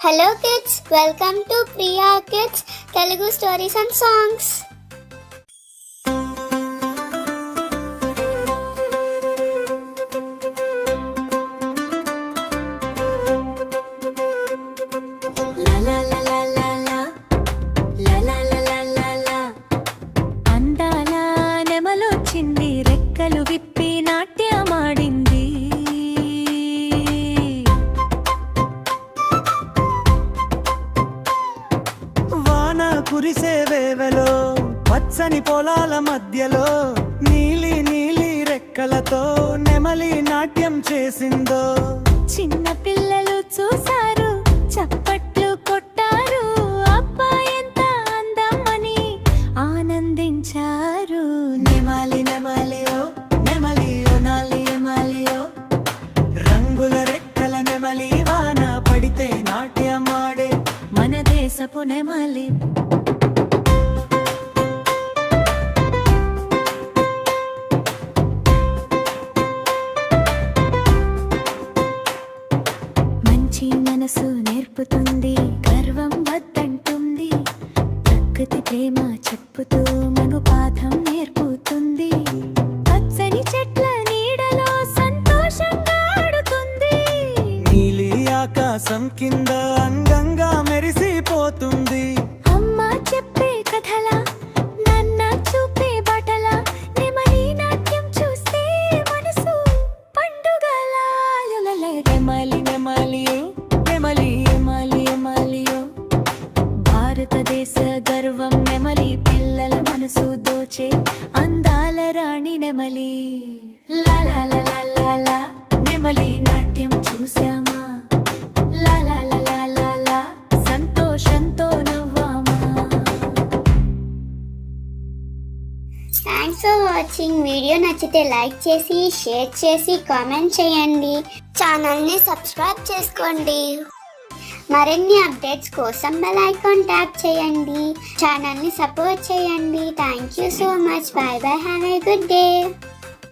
Hello kids, welcome to Priya Kids Telugu Stories and Songs. అందాల నెమలొచ్చింది రెక్కలు విప్పి నాట్యమాడింది. వాన కురిసే వేవెలో పచ్చని పొలాల మధ్యలో నీలి నీలి రెక్కలతో నెమలి నాట్యం చేసిందో. చిన్న పిల్లలు చూసారు, చప్పట్లు కొట్టారు, అబ్బా ఎంత అందమని ఆనందించారు. నెమలి నెమలియో నెమలియో నాలి నెమలియో, రంగుల రెక్కల నెమలి వాన పడితే నాట్యమాడే మన దేశపు నెమలి. మంచి మనసు నేర్పుతుంది, గర్వం వద్దంటుంది, ప్రకృతి ప్రేమ చెప్పుతూ మను పాఠం నేర్పుతుంది. పచ్చని చెట్ల నీడలో సంతోషంగా ఆడుతుంది. నీలి ఆకాశం కింద అందంగా మెరిసిపోతుంది. అమ్మ చెప్పే కథల, నాన్న చూపే బటల, నెమలి నాట్యం చూస్తే మనసు పండుగలా. నెమలి నెమలియో నెమలి నెమలి నెమలియో, భారతదేశ గర్వం నెమలి, పిల్లల మనసు దోచే అందాల రాణి నెమలి. లా లా లా లా లా లా, నెమలి నాట్యం చూసామా, లా లా లా లా లా లా, సంతోషంతో నవ్వామా. Thanks for watching. వీడియో నచ్చితే లైక్ చేసి, షేర్ చేసి, కామెంట్ చేయండి. ఛానల్ని సబ్స్క్రైబ్ చేసుకోండి. మరిన్ని అప్డేట్స్ కోసం బెల్ ఐకాన్ ట్యాప్ చేయండి. ఛానల్ని సపోర్ట్ చేయండి. Thank you so much. By by. Have a good day.